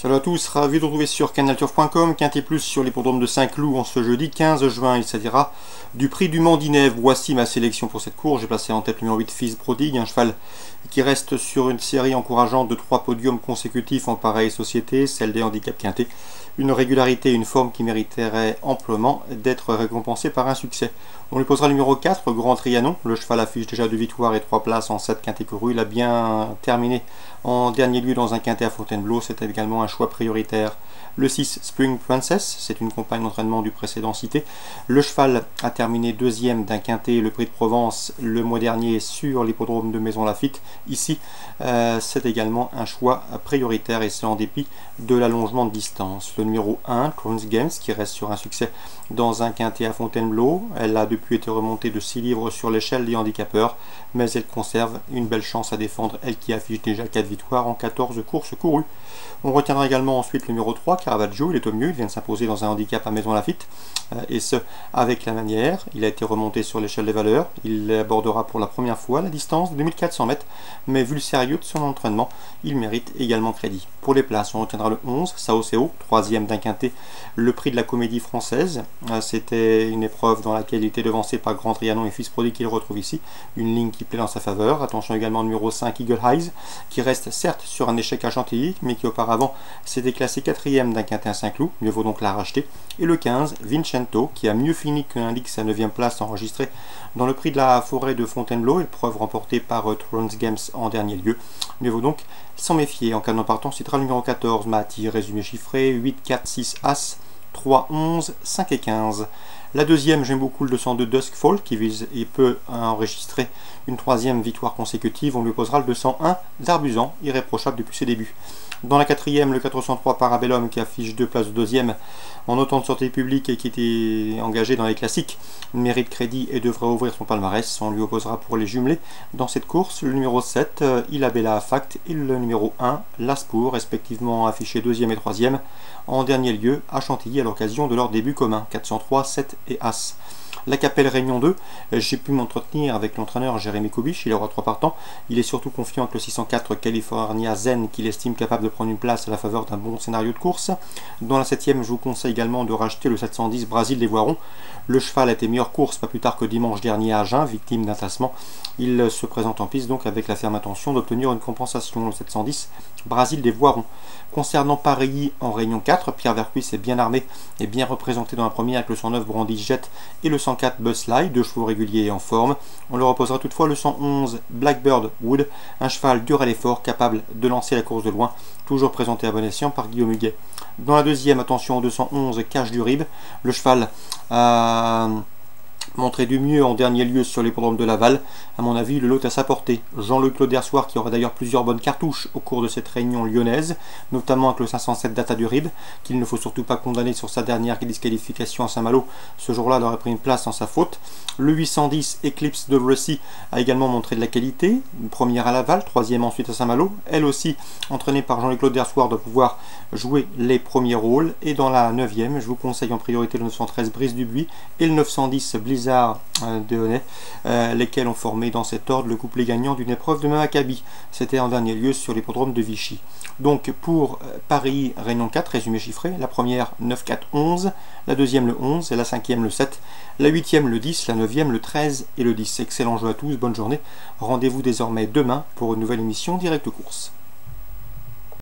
Salut à tous, ravi de vous retrouver sur canalturf.com, Quintet Plus sur l'hippodrome de Saint-Cloud en ce jeudi 15 juin. Il s'agira du prix du Mans-Dinev. Voici ma sélection pour cette course. J'ai placé en tête le numéro 8 Fils Prodigue, un cheval qui reste sur une série encourageante de 3 podiums consécutifs en pareille société, celle des handicaps quintés. Une régularité et une forme qui mériteraient amplement d'être récompensées par un succès. On lui posera le numéro 4, Grand Trianon. Le cheval affiche déjà 2 victoires et 3 places en 7 quintés courus. Il a bien terminé en dernier lieu dans un quintet à Fontainebleau. C'était également un choix prioritaire. Le 6, Spring Princess, c'est une compagne d'entraînement du précédent cité. Le cheval a terminé deuxième d'un quintet, le prix de Provence, le mois dernier sur l'hippodrome de Maison Lafitte. Ici, c'est également un choix prioritaire et c'est en dépit de l'allongement de distance. Le numéro 1, Crown's Games, qui reste sur un succès dans un quintet à Fontainebleau. Elle a depuis été remontée de 6 livres sur l'échelle des handicapeurs, mais elle conserve une belle chance à défendre, elle qui affiche déjà 4 victoires en 14 courses courues. On retiendra également ensuite le numéro 3, Caravaggio. Il est au mieux, il vient de s'imposer dans un handicap à Maison Lafitte, et ce avec la manière. Il a été remonté sur l'échelle des valeurs. Il abordera pour la première fois la distance de 2400 mètres, mais vu le sérieux de son entraînement, il mérite également crédit. Pour les places, on retiendra le 11, Sao Seo, troisième d'un quintet, le prix de la Comédie Française. C'était une épreuve dans laquelle il était devancé par Grand Trianon et Fils Prodigue qu'il retrouve ici. Une ligne qui plaît dans sa faveur. Attention également au numéro 5, Eagle Eyes, qui reste certes sur un échec à Chantilly, mais qui auparavant s'était classé quatrième d'un quintet à Saint-Cloud. Mieux vaut donc la racheter. Et le 15, Vincento, qui a mieux fini que l'indique sa 9e place enregistrée dans le prix de la forêt de Fontainebleau, épreuve remportée par Thrones Games en dernier lieu. Mieux vaut donc s'en méfier. En cas de non-partant, citera le numéro 14, Mahati, résumé chiffré, 8, 4, 6, As, 3, 11, 5 et 15. La deuxième, j'aime beaucoup le 202 Duskfall, qui vise et peut enregistrer une 3e victoire consécutive. On lui posera le 201 Zarbuzan, irréprochable depuis ses débuts. Dans la quatrième, le 403 Parabellum, qui affiche 2 places de deuxième en autant de sorties publiques et qui était engagé dans les classiques, mérite crédit et devrait ouvrir son palmarès. On lui opposera pour les jumelés dans cette course le numéro 7, Ilabella Fact, et le numéro 1, Laspour, respectivement affichés 2e et 3e, en dernier lieu à Chantilly à l'occasion de leur début commun, 403, 7 et As. La Capelle Réunion 2, j'ai pu m'entretenir avec l'entraîneur Jérémy Koubich, il aura 3 partants. Il est surtout confiant avec le 604 California Zen, qu'il estime capable de prendre une place à la faveur d'un bon scénario de course. Dans la 7e, je vous conseille également de racheter le 710 Brasil des Voirons. Le cheval a été meilleure course pas plus tard que dimanche dernier à Agen, victime d'un tassement. Il se présente en piste donc avec la ferme intention d'obtenir une compensation. Le 710 Brasil des Voirons. Concernant Paris en Réunion 4, Pierre Vercuis est bien armé et bien représenté dans la première avec le 109 Brandy Jet et le 104 Buzzlight, 2 chevaux réguliers et en forme. On leur opposera toutefois le 111 Blackbird Wood, un cheval dur à l'effort capable de lancer la course de loin, toujours présenté à bon escient par Guillaume Huguet. Dans la deuxième, attention au 211 Cache du Rib, le cheval montré du mieux en dernier lieu sur l'hippodrome de Laval. À mon avis, le lot est à sa portée. Jean-Luc Laudersoir, qui aura d'ailleurs plusieurs bonnes cartouches au cours de cette réunion lyonnaise, notamment avec le 507 Data du Rib, qu'il ne faut surtout pas condamner sur sa dernière disqualification à Saint-Malo. Ce jour-là, il aurait pris une place sans sa faute. Le 810 Eclipse de Russie a également montré de la qualité. Première à Laval, 3e ensuite à Saint-Malo. Elle aussi, entraînée par Jean-Luc Laudersoir, doit pouvoir jouer les premiers rôles. Et dans la 9e, je vous conseille en priorité le 913 Brise du Buis et le 910 Blizzard de Honnay, lesquels ont formé dans cet ordre le couplet gagnant d'une épreuve de Maccabi. C'était en dernier lieu sur l'hippodrome de Vichy. Donc pour Paris Réunion 4, résumé chiffré, la première 9, 4, 11, la deuxième le 11 et la 5e le 7, la 8e le 10, la 9e le 13 et le 10. Excellent jeu à tous, bonne journée. Rendez-vous désormais demain pour une nouvelle émission Direct Course.